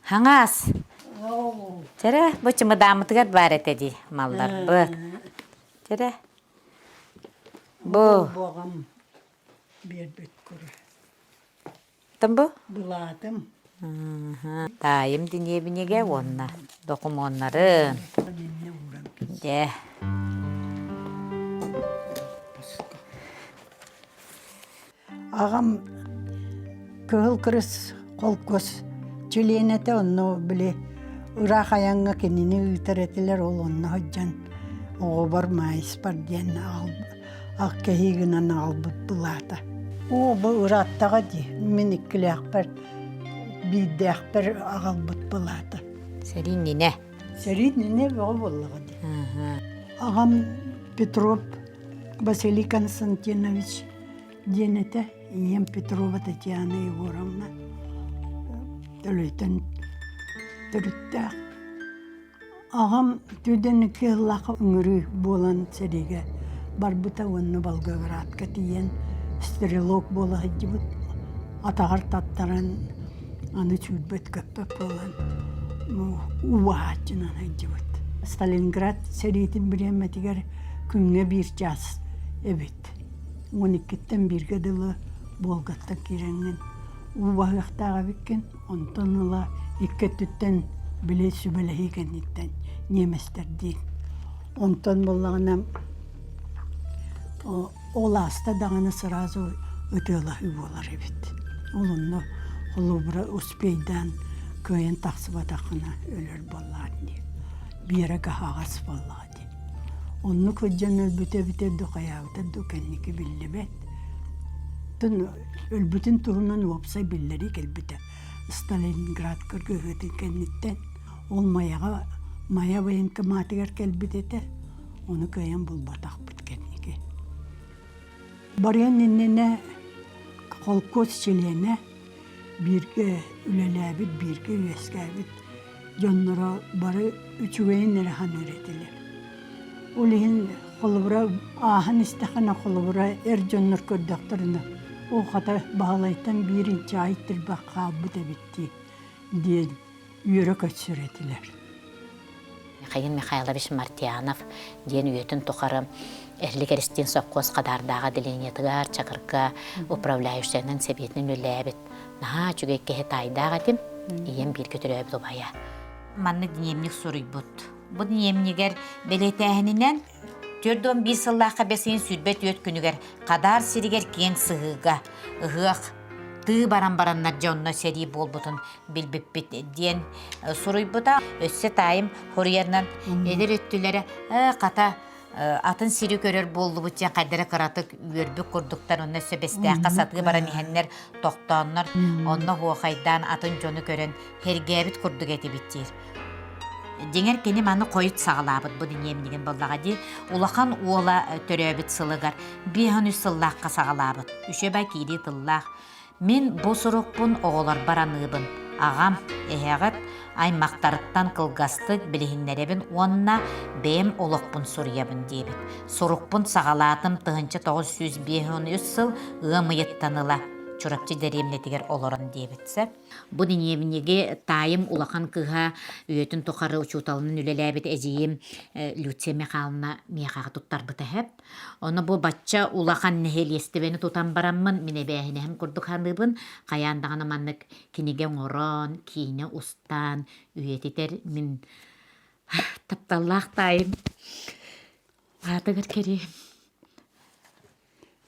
Hangaz. Oo. Tere, bu çımıdamıtıgar baret edi mallar. Bu. Tere. Bu. Boğam bir bütkür. Tam bu? Buladım. Dayım dinye binege onna. Dokum onların. Annemle uğram. De. Ağam kığıl kırıs kol göz çilenete onu bile Irak ayağına kendini üteretiler ol onu hoccan. O var mayıs var diyen al. Ak kehiğinden albıt bulata. O bu Irak'ta di. Min ikkili akbar. Bir de akbar albıt bulata. Serin nine. Serit ne o vallahi di. Ağam Petrov Vasily Konstantinovich Денете, ем Петрова Татьяна Егоровна. Төлөйтен түріттәк. Ағам төденеке лақы үңірі болан сәреге. Бар бұта онны Волгоградқа тиен стрелок бола хәдді атағар таттаран аны чүлбет көппөп болан. Уағатчынан хәдді бұт. Сталинград сәрейтін біреметігер күнге бір час әбет. 12'ten birge dılı Bolgat'ta kirengen. Ubağıqtağa bikken, ondan ıla ikke tütten bile sübelehiken itten Nemester değil. Ondan bollağına ola hasta dağını sırası ötülahi bolar evet. Olunlu Holubra Uspey'den köyün taksıbatağına ölür bollar diye. Bir yere kahağası bollar. Onu kocan ölbüte dokayavta dokenniki billebet. Tun ölbütün turundan vapsay billeri kelbite. Stalingrad kırgıhıtın kenditten olmayağa maya bayan kematiger kelbitete. Onu kayan bulbatak bit kendiki. Barayan nene kolkos çilene birge ülelebit birge üyeskabit. Canlara barı üçüveyin nerahan öğretilir. Ulihin kolubra ahan istihana kolubra erjonlar kördüklerine o hata bağlaytan birinci ayıttır bakka bu da bitti diye yürek açıretiler. Mikhail Mikhailovich Martyanov diyen üyetün tokarım. Erlik eristin sokkoz kadar dağa dileniyetigar çakırka upravlayışlarının sebiyetinin ülebet. Naha çügekke hetaydağa dim, iyem bir kötülöbet obaya. Manlı diniyemlik soruy but. Bu diniyemliger beletehininden Tördön bir sıllığa besin sürbet yöt günüger. Kadar siriger kiyen sığıga. Ihıaq. Tığ baran-baranlar canına seri bol butun bilbip diyen soruy buta. Össe tayım horiyarından eder öttülere kata atın siri körür bollu butcan kaydara karatık üyerbük kurduktan onna söbeste kasatı baran ihenler toqtanlar onna huaqaydan atın jonu körün hergebit kurduk eti bittir. Denger keni manı koyut sağlabıt bu diniyemligen bollağa di. Ulaqan uola töröbit sılıgar. Bihanü sıllaqqa sağlabıt.Üşebay kiri tıllaq. Men bu sorukpun oğular baranıbın. Ağam, eheğat, ay maqtarıttan kılgastık bilihinlerebin onna bem olaqpun soruyabın debit. Sorukpun sağalatım tığınca 905 sıl ığımıyıt tanıla. Çorapçı deremletiger oloran debitse. Bu diniyemnege tayım ulaqan kıha üyetün toqarı uçutalının ülelebet eziyim Lütse Mikhalna miyaqa tuttar bıta hep. Onu bu batça ulaqan nehel yestibeni tutan baramın minebehine hem kurduk hanıbın qayandağına manlık kinige oran, kine ustan üyetiter min taptallaq tayım. Adıgır kere.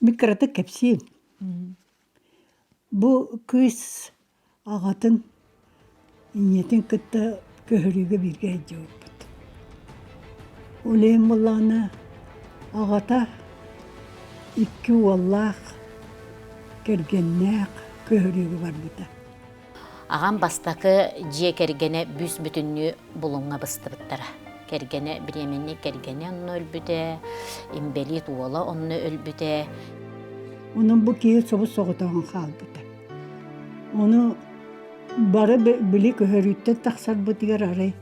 Mikratık hepsi. Bu kız ağatın niyetin kıtta köhürüge bir gece oldu. Uleyim Allah'ına ağata iki vallah kergennek köhürüge var burada. Ağam bastaki ciye kergene büs bütünlüğü bulunga bastı bittara. Kergene bir yemenli kergene onu ölbüde, imbelit uvala onu ölbüde. Onun bu kiye sobu soğutan halbuda. Onu bara bili köhürütten taksar bıtıgar aray.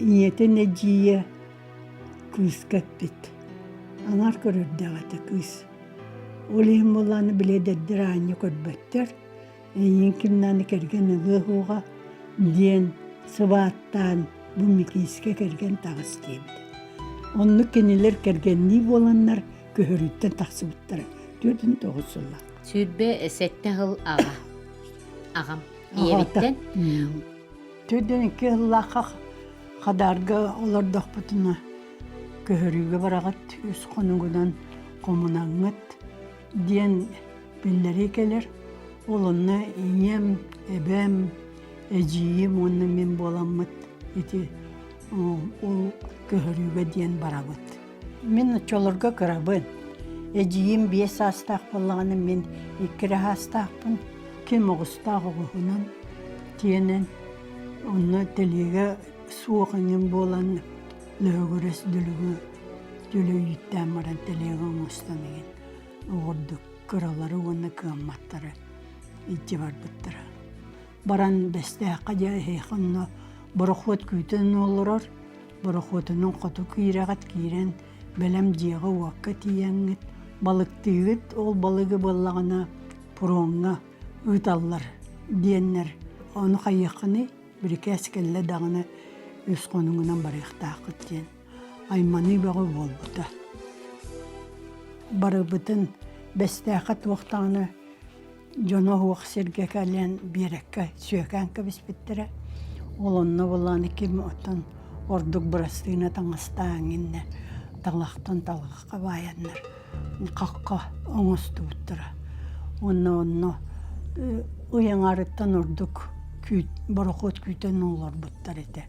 Niyete neciye kız kapit. Anar körür dağıta kız. Olihim olanı bile deddir aynı körbettir. Yinkimden kergen ılığı hoğa диен сыбааттан бу микиске керген тагыс дейбит. Онны кенелер кергенни боланнар көһөрүттен тахсыбыттара. Төрдүн тогусулла. Сүрбе сетте хыл ағам иебиттен. Төрдүн ки хыллаха кадарга олордох бутуна көһөрүгө барагат үс конугунан комунаңыт диен биллери келер. Олонна ием, эбем, эжиим онны мен боламмыт. Ити ол көһөрүгө диен барабыт. Мен чолорга кырабын. Эжиим 5 астақ болғаны мен 2 астақпын. Кем оғыстағы ғуынан тиенен онны телеге суғынын болан лөгірес дүлігі дүлі үйттен баран телеге оңыстан еген. Оғырдық кыралары оны кымматтары итте бар бұттыра. Баран бәстәққа де хейхынны бұрықот күйтін олырыр. Бұрықотының қоту күйрағат кейрен бәлем жеға уаққа тиеңіт. Балықтығыт ол балығы болағына пұруңға ұйталар дейінлер. Оны қайықыны бір кәскелі дағыны өз қоныңынан барықтақыт дейін. Айманы бағы бол бұта. Бары бұтын бәстәқат уақтағыны жоны уақ серге кәлен берекке сүйекән көбіс біттірі. Ол онына болағыны кем оттан ордық бұрастығына таңыстағыңынне тағлақтан талғаққа баянлар. Қаққа оңысты бұттыра. Онна ұяңарыттан ұрдық бұрықот күйтен олар бұттар еті.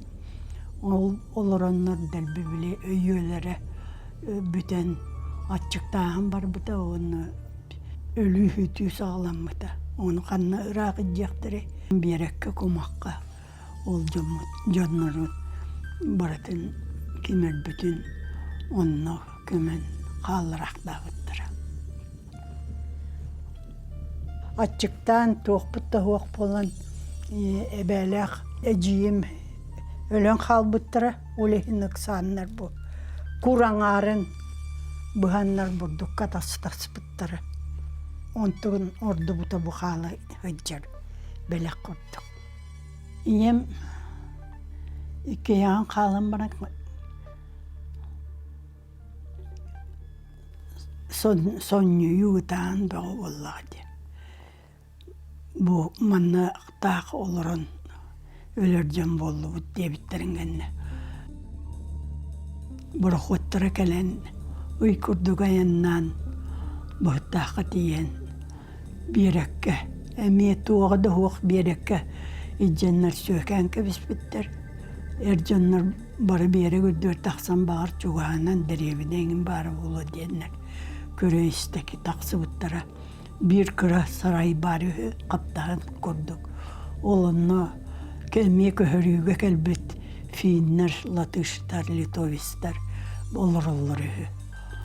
Олар онлар дәлбі біле өйелері бүтен атчықтағын бар бұта, оны өлі хүті сағылан бұта. Оны қанна ұрағы жақтыры. Берекке көмаққа ол жонлары баратын кемер бүтін онна көмен қалырақта бұттыра. Атчықтан тоқпытта хоқ болан әбәләқ әжиім өлен қал бұттыра, олехін ұқсанлар бұл. Кураңарын бұғанлар бұрдыққа тас бұттыра. Онтығын орды бұта бұқалы ғыджар бәләқ құрдық. Ием икеян қалын барақ соню юутаан бағы оллады. Бұ манна тақ олырын өлерден болу бұд дебіттерінгенне. Бұрық оттыра кәлен ұй күрдіг аяннан бұғыттақы тиен берекке. Әме туғыды хоқ берекке идженнар сөйкен кәбіс біттер. Әрженнар бары бері күрдір тақсан бағыр чуғанан дәребідеңін бары болу деннер. Көрейістеки тақсы бұттара. Bir kıra saray bari kaptan kurduk. Olunna kelmeye köhörüge kelbet Finler, Latışlar, Litovistler olur.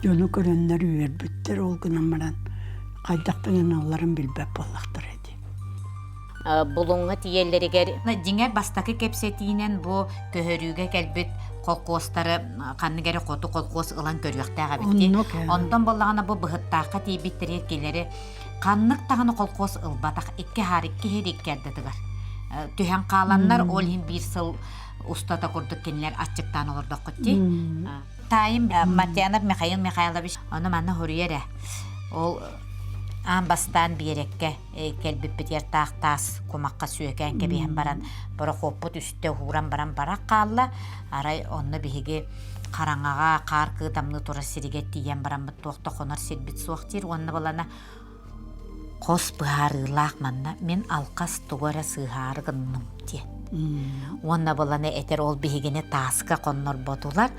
Jonu körönler üyerbütter olgunamaran kaydaktan onların bilbep bollaktır edi. Bulunga tiyelleri geri. Dinger bastaki kepsetiyle bu köhörüge kelbet kolkostları kanı geri kotu kolkos ılan görüyaktağı bitti. Ondan bollağına bu bıhıttağı tiyebittir etkileri kanlık tağını kolkos ılbatak iki harikki herik geldidigar. Tühen kalanlar olhin bir sıl ustada kurduk kendiler açıktan olurduk kutti. Tayim Matyanov Mikhailovich onu manna huriyere. Ol ambastan birekke kelbip yer tağtas kumakka süyeken kebihen baran bara hoput üstte huran baran barak kalla aray onu bihige karangağa karkı damlı tora siriget diyen baran bit toqta qonar sirbit suaqtir onu balana qos bıharılaq manna men alqas tugara sığarı gınnım diye. Onu balana eter ol bihigene taska qonnor botular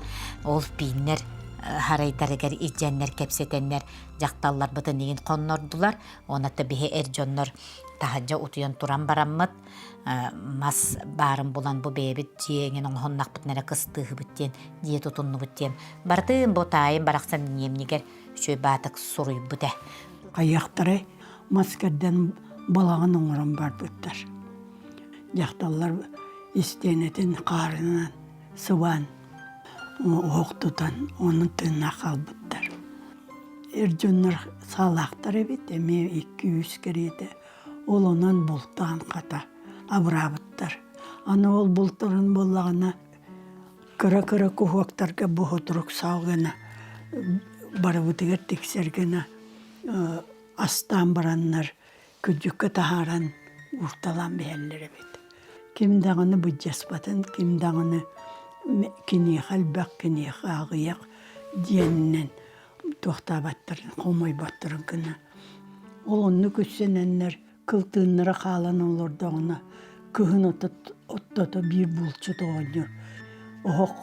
ol binler haraydarıgar ijenler kepsetenler jaktallar bıtın egin konnordular. Ona da bihe erjonlar tahaca utuyan turan barammat mas barın bulan bu bebit jiyengin honnak bitnere kıstığı bitten diye tutunnu bitten. Bartın botayın baraksan yemniger şöy batık suruy büte. Ayakları maskerden balağın oğran bar bütler. Jaktallar istenetin qarından sıvan oğuktudan onun tığına kalbıttır. Erjonlar salaqtar ebit, eme 200 kerede olunan bultan kata abrabıttır. Аны ол бұлтырын болағына кыра-кыра кухуактарға бұғытырық сауғына барыбытыгар тексергені астан бараннар күджікке тахаран урталан бәллері бет. Ким дағыны бұджаспатын, ким дағыны кенех албақ, кенех ағияқ диеннен тоқтабаттырын, қомай баттырын күні. Ол онны көссененнер кылтыннары қалан олырдағына күхін оттата бір бұлчы тоғаныр. Оқ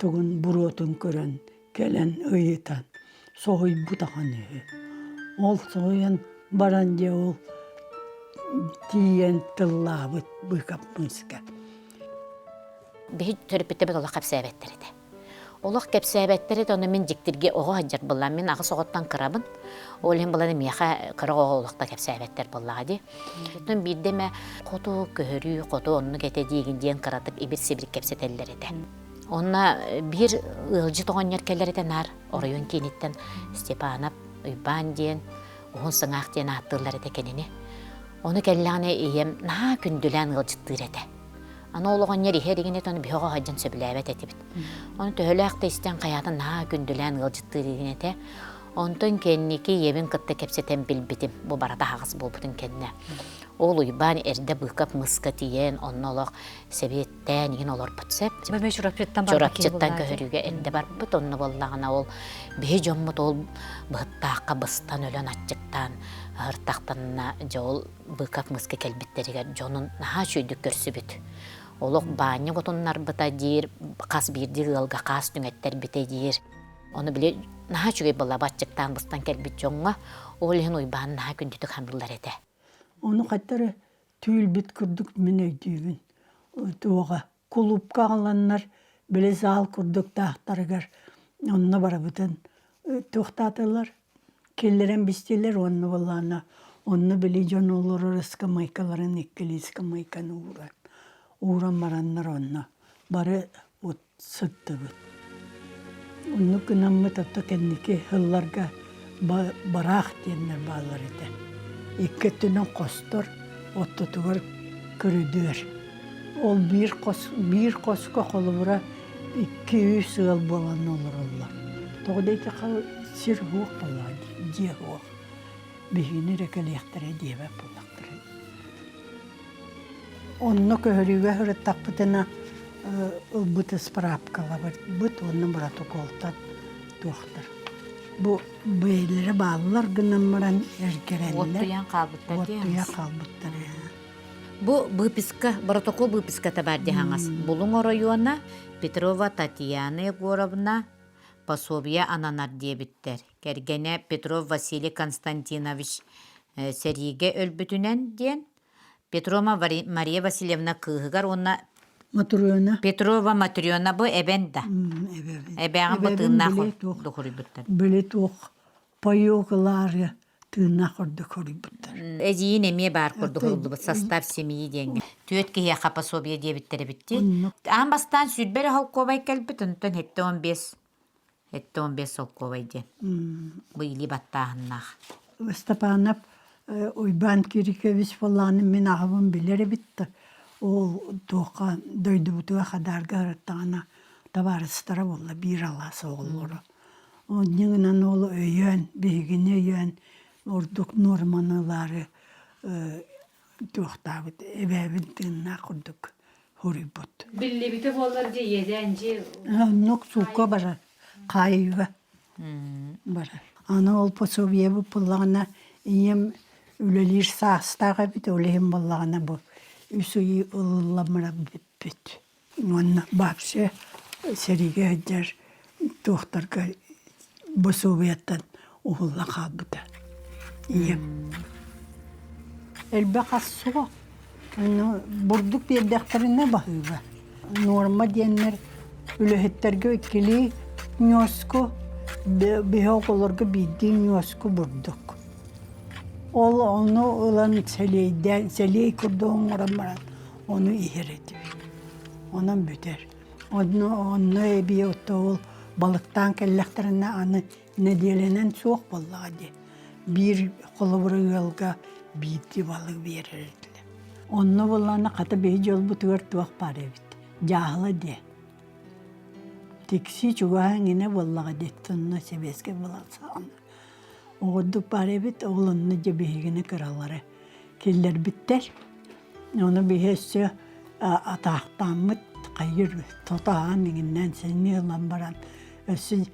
тұғын бұротын көрін, кәлін ұйытан, соғый бұтаған өй. Ол соғыян баран де ол тиен тыллабыт бұйқап мұнсыға. Бихи төріппетті бет олақ кәпсәбәттері де. Олақ кәпсәбәттері де оны мен жіктірге оға хаджар болам. Мен ағы соғыттан қырабын. Олен боланы мияқа қыры оға олақта кәпсәбәттер болаға де. Түн бірдеме қоту көхірі, қоту онны кәте дейгінден қыратып ибір-сибір кәпсәтелері де. Онна бір ұлжы тоған еркелері де нар, орайын кенеттен Степанап, Үйбан ден, оғын сыңақ ден аттылары де кенені. Оны кәлләғіне ейем наға күнділән ұлжыттыр әді. Аны олығын ер ихе дегенет оны бүйоға ғаджан сөбіләбет әті біт. Оны төхіләқті істен қаятын наға күнділән ұлжыттыр дегенеті. Онтын кеннеки ебін кытты кепсетен білбітім. Бұ барада хағыз бұл бұтын кенне. Ол ұйбан әрді бұқап мұсқа тиен, онын олық себеттен еген олар бұтсеп. Бөбе жұрапчыттан бар бәкей Жұрапчыттан көхіріге әрді бар бұт, онны болағына ол бей жоммыт ол бұғыттаққа бұстан өлен атчыттан, ұрттақтанына жол бұқап мұсқа кәлбіттерігер жонын наға шүйдік көрсі бүт. Олық баны ғотынлар бұта дейір, қас бірді ғылға қас түңеттер біте дейір. Оны біле наға шүйге бұла батчыктан бұстан кәлбіт жоңға, ол ең ұйбаны наға күндітік хамдылар еді. Оны қаттары түйіл бит күрдік мен өйдейбін. Оға клубқа қаланнар біле зал күрдік тақтарығар. Онына бара бұтын тоқтатылар. Келлерен бістелер онына болағына. Онына біле жон олар ұрысқа майкаларын еккелескі майканы ұран. Ұран бараннар онына. Бары от сұтты бұт. Оны күнамы тапта кәндеке ғылларға барақ дейінлер бағылар еді. Иккеттінен қостыр, оттытығыр көрідер. Ол бір қосқа қолы бұра 200 сығыл болан олар олар. Тоғдайты қал сир хуқ болады, де хуқ. Бігіні рекалияқтары дебе болақтыры. Онны көхіріге хүріттақ бұтына бұты справкала бұт, онны бұраты қолтан тоқтыр. Bu beylere bağlılar gınamıran erkerenler. Ottuyan kalbıtlar diyemez. Ottuya kalbıtlar ya. Bu bıpiska, protokol bıpiska tabar diyanız. Bulun orayona Petrova Tatyana Yegorovna Pasobya ananar diye bitter. Gergene Petrov Vasily Konstantinovich Serige ölbütünen diyen. Petrova Maria Vasilyevna kığıgar ona Matrona. Petrova Matryona bu ebenda. Ebeğin bu tığına dokuru bitter. Böyle toq payoklar tığına dokuru bitter. Eziyin emiye bar kurdu oldu bu sastav semiyi denge. Tüyet ki ya Pasobya diye bittere bitti. Ambastan südberi halkovay kelbütün tön hette 15. Hette 15 halkovay diyen. Bu ili battağınlar. Stepanov Uyban Kirikevich falan min ağabım bileri bitti. O toqa döydü butuğa kadar garıttağına tabarıstıra bolla bir alası olur. O ninginen oğlu öyen, bilgini öyen, orduk normanıları toqtabıt, ebevin tığına kurduk. Horibut. Billi biti bollar diye yedenci. Nok suka bara, kayıva bara. Ana ol Pasobya bu pullağına iyem ülelir sağstağa bit, oleyim bollağına bu. Üsüyü ıllamıra bit. Onun babşı serige eder tohtarga bu Sovyet'ten oğulla kalbıda. İyem. Elbette su. Burduk bir dektarına bakıyor. Normal diyenler ülehetlerge ikili nyosko bihoğularga bildiğin nyosko burduk. Onu olan seley kurduğun oranmaran onu ihir ediyor. Onun büter. Onu ebi otoğul balıktan kelleklerine anı nedelenen soğuk balığı. Bir kolu yolga bitti balık verirdi. Онно боллана ката бей жол бутугар туак бар эбит. Жахла де. Тикси чугаан ине боллага деттонно себеске боласаан. Оғырдық бар эбит оғлынны жебейгіні кыралары. Келдер биттер. Оны бейесі атақтамыт қайыр тотаған еңінен сені ұлан баран. Өсі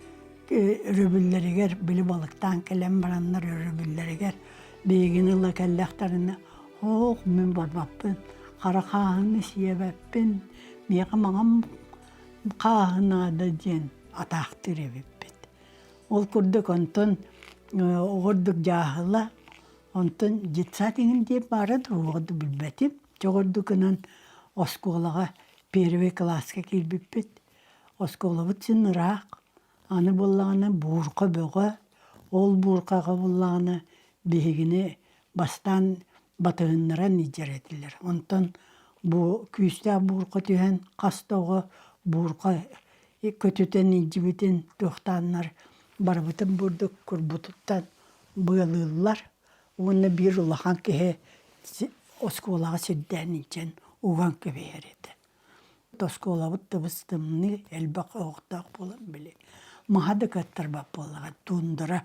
өрөбіллерігер, білі балықтан келен баранлар өрөбіллерігер. Бейгіні ұла кәлләқтарына оқ мен барбаппын. Қара қағыны сиебәппін. Меға маған қағына да ден атақтыр ебеппет. Ол күрдік онтын оғырдық жағыла, онтын жетса деген деп барады, оғырды білбәтім. Жоғырдықынан осколаға первый класска келбеппет. Оскола бұтсын ұрақ, аны болағына бұрқа бөға, ол бұрқаға болағына бейгіне бастан батығынларан ижер еділер. Онтын күйісті бұрқа түйен қастауға бұрқа көтетен ижібетін тоқтанлар барбытын бұрдық күрбұтыттан бұйылылар. Оны бір ұлақан кеге осколаға сәддән ичен уған кебейер еді. Оскола бұтты бұстымны әлбақ оқтақ болын біле. Мағады кәттір бап болаға туындыра.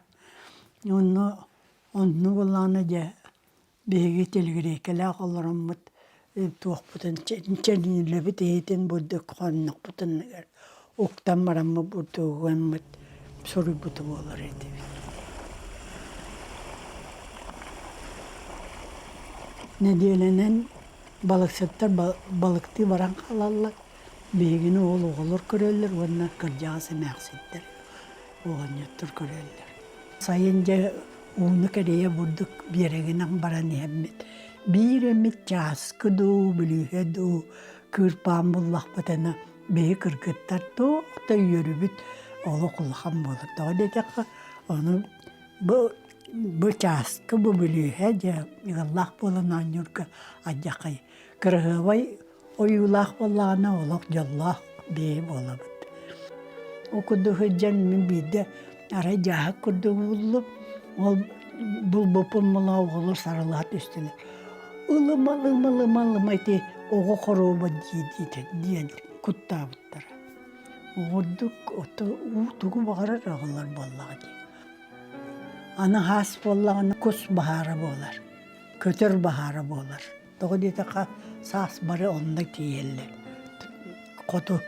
Оны болағына жа бейге телгірекелі ағылырым бұт туақ бұтын чәрнілі біт ейтін бұрдық қонық бұтын оқтан барамы бұрды оған бұт сұры бұты болар еді. Неделенен балықсаттар балықты баран қалалар. Бейгіні ол оғылыр көрелер, онына кіржағысы мәқсеттер. Оған еттір көрелер. Сайын жа уыны кәрее бұрдық берегінен баран еммет. Bir emmet jaskı du, bilühe du, kırpan bullak batana, bey kırkıttar da yürübüt, oğlu kulağım bulur. Daha dedeki onu bu jaskı bu bilühe ja, Allah bulunan yurka acakay. Kırgıvay oyulak bullağına oğluk jallah bey bulabıt. O kudu hıcan min bide ara jahak kudu bullup, bul bopun mula oğulur sarılat üstüne. Ilım eti oğu koroba diyen kutta buttara. Oğurduk otu tuğu bağırar ağılar bollağı diye. Ana has bollağına kus baharı bolar. Kötür baharı bolar. Doğu dedeka sas barı onda diyeller. Kotu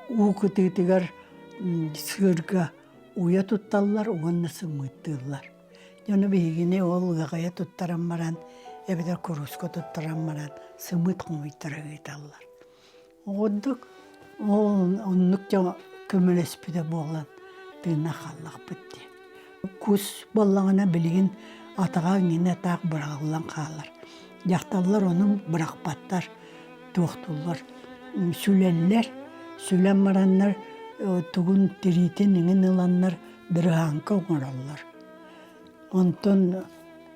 uğu tetigar sığırga uya tuttallar, oğanna sığmıttırlar. Yana beygine ol gaya tuttaran baran, ebeder kurusko tuttaran baran, sığmıt kumuitara gıytallar. Oğuduk, onnukça kömölespide boğulan tığına kallak bitti. Kus bollağına bilgin atağa yine tağ bırağılan kallar. Yaktallar onun bırakbatlar, tuğtullar, sülenler, sülen baranlar, tuğun tiritin inin ilanlar, dırağanka oğurallar. Ondan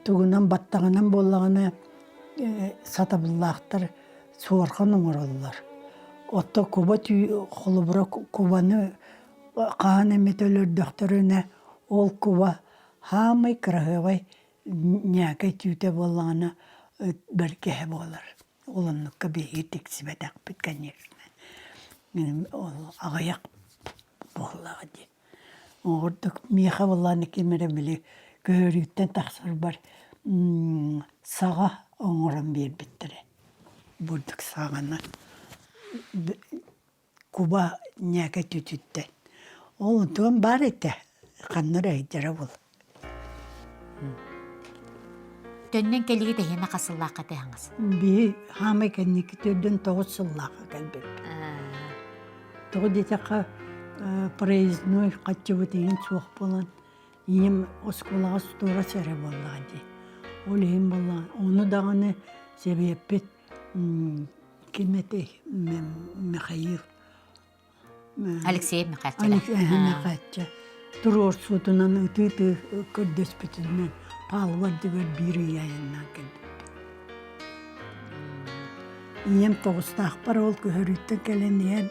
tuğunan battağından bollağına satabıllağıtlar, soğarkan oğurallar. Otta kuba kolubura kubanı qağın emetölür döktörüne ol kuba hamay kırağıvay nyakay tüyte bollağına berkehe bolar. Olunlukka beyi teksibedak bitken yerine. Ağayak bollağı diye. Oğurduk miyaha bollağını kemere bile görüyütten taksır var. Sağa oğuran bir bittire. Burduk sağına. Kuba nyakay tütütten. Oğlum var ete. Kanları eydere bol. Dönnen keligi de yine kasıllaka tehangız. Bir hamay kendiki tördün toğuz sıllaka kalbet. Toğu deteka проездной kaççı bıtayın soğuk bolan. Yem oskolağa stora sere bollağı diye. Oleyim bollağı. Onu dağını sebepet kimete Mikhail. Alexey Mikhail'cila. Mikhail'cila. Durur sutunan ıtı kırdes bütünden. Palvar diğer biri yayından geldi. Yem toğusta akbar ol köhörütten gelen yen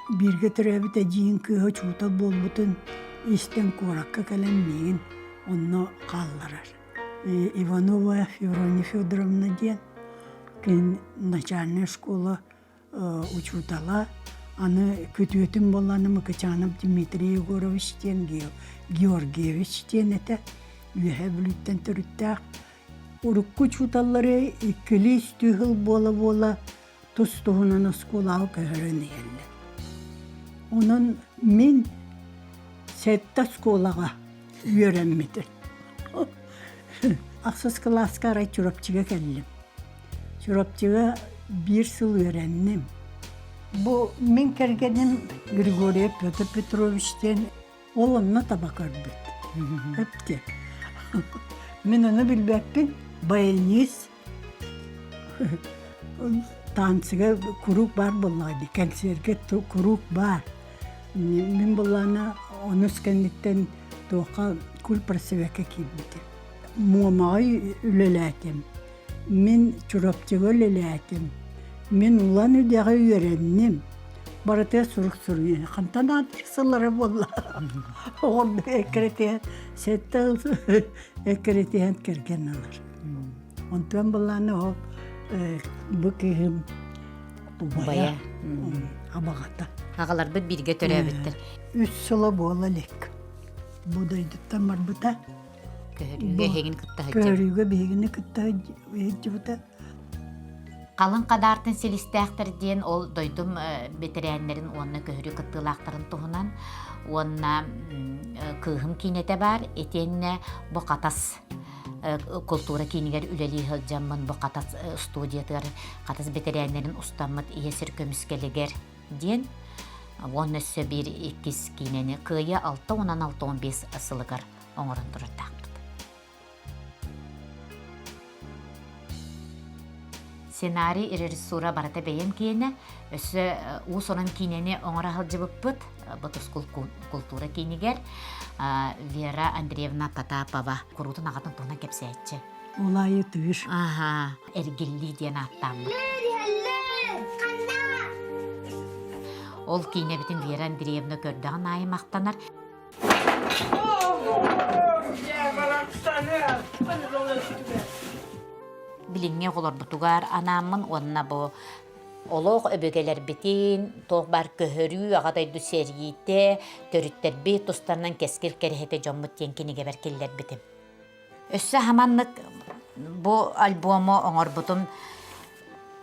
birge türevi de ciyin köhö çuta bol bütün isten korakka gelen meyin onu kallarar. Ivanova Fyodorovna diyen кен начальная школа учутала, аны көтүөтүн болланы Мыкычанов Дмитрий Егоровичтен, Георгиевичтен эте, үйе бүлүттен түрүттәк. Урукку чуталлары иккили стүхыл бола тустуһунан скулау көһөрөн иелле. Онун мен сетта скулага үйөрәммитер. Аксыз класска арай чурапчыга келдим. Чурапчыга 1 сыл үйрәннем. Бу мен кергеним Григорий Петр Петровичтен олонна табак өрбүт. Өпте. Мен оны билбеппин, баянист. Танцыга курук бар боллайды, концертке курук бар. Мен болланы оны скендиттен тоқа кул просвека киббите. Муамай үлеләтем. Мен чурапчыга үлеләтем. Мен улан үдәгә үйрәннем. Барыта сурук-сурук. Хантан адресылары болла. Оғын әкіретен, сетті әкіретен керген алар. Онтан болланы ол бүкігім бая абағата. Ағалар бұд бірге төрәбіттір. 3 сыла бола лек. Будайдыттан бар бұта. Көріге хеген күтті хәджі. Көріге бейгіні күтті хәджі бұта. Қалын қадартын селістәқтірден ол дойдым бетерәнлерін онына көхірі күттілақтырын тұғынан онына күйім кейнеті бар, етеніне бұ қатас культура кейнігер үлелі ғылжамын бұ қатас студиятығар қатас бетерәнлерін ұстамыд иесір көміскелігер ден оны өссі бір екіз кейнені күйі 6-16-15 асылығар оңырын тұрырдақ. Сценарий режиссура барата бейен кейіне, өсі ұсонын кейнені оңыра ғылжы бұппыт, бұтыс культура кейнігер, Вера Андреевна Потапова, құрудың ағатын тұғына кепсе әтші. Олайы түйір. Аха, әргілі ден аттамы. Ол кейіне бітін Вера Андреевна көрдіған айы мақтанар. Билинге қолар бұтуғар анамын, онына бұ олық өбөгелер бітін, тоқ бар көхірі, ағадайды сәргейті, төріттер бет ұстарынан кескел кәріхеті жоммыт тенкенеге бәркелер бітім. Өссі хаманлық бұ альбомы оңыр бұтым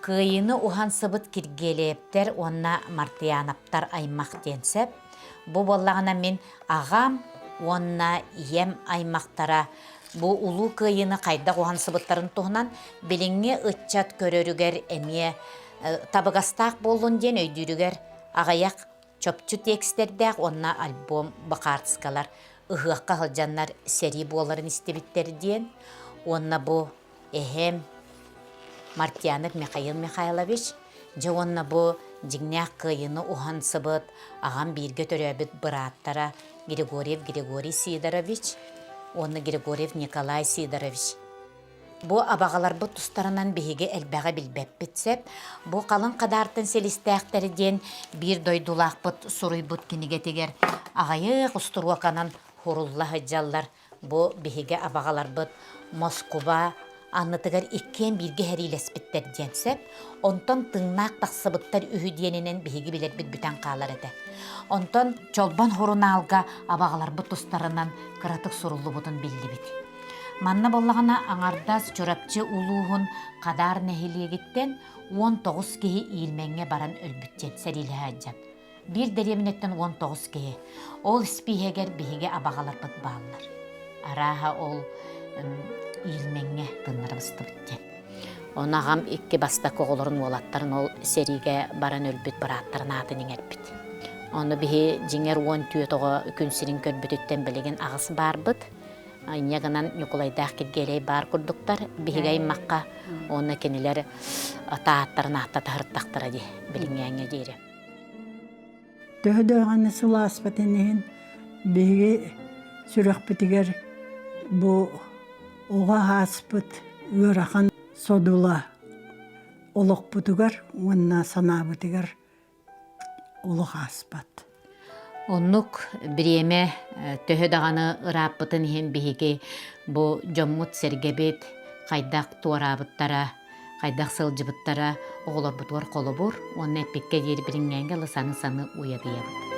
күйіні ухан сыбыт кіргелептер, онына мартиянаптар аймақ денсеп. Бұ боллағына мен ағам, онына ем аймақтара Бу улуу кыйыны кайда кохан сыбыттарын туһунан билиңе ытчат көрөрүгер эмие табыгастаак болдун ден өйдүрүгер агаяк чопчу текстердеак онна альбом бакартскалар ыһыакка хылжаннар сери буоларын истебиттер диен онна бу эхем Мартьянов Михаил Михайлович же онна бу жигняк кыйыны ухан сыбыт агам бирге төрөбүт быраттара Григорий Сидорович Онны Григорьев Николай Сидорович. Бу абағалар бұ тұстарынан бейге әлбәға білбәп бітсеп, бу қалын қадартын селістәқтері ден бір дойдулақ бұт, сұруй бұт кенеге тегер. Ағайық ұстыруақанан хұрулла хыджалар. Бу бейге абағалар бұт Москва, аннытыгар иккен бірге әрилес біттер денсеп, онтон тыңнақ тақсыбыттар үхіденінен бейге білер біт бүтән қалар еді. Онтон чолбан хоруна алга абағалар бұт тұстарынан кыратық сұрулы бұтын білді біт. Манна боллағана аңардас чорапчы улуғын қадар нәхилегіттен 19 кейі иілменге баран өлбіттен сәрилі хаджан. Bir деремінеттен 19 кейі. Ол спихегер бейге абағалар бұт бағалар. Араға ол иілменге тынырыбысты біттен. Оны ағам икки баста коғылырын олаттарын ол сериге баран өлбіт бараттарын атын еңербіт. Оны бігі жеңер 10 түйетіға күнсірін көрбүтіттен білеген ағысы бар бұд. Айнегінен Николайдақ кергелей бар күрдіктар. Бігі аймаққа оны кенелер тааттарын аттата ғырттақтыра де біліңгенге дейірі. Төхөдöğаны сыла аспатынен бігі сүрек бітігер бұ оға аспыт өрахан содула олық бұтығар, онна сана бітігер олық аспат. Оннук биреме төһөдағаны ыраппытын хем биһиги бу жоммут сергебет кайдак туарабыттара хайдах сылжыбыттара оголорбутугар колобур, онна эппекке диэри билиңҥэҥгэ лысаны саны уядыябыт.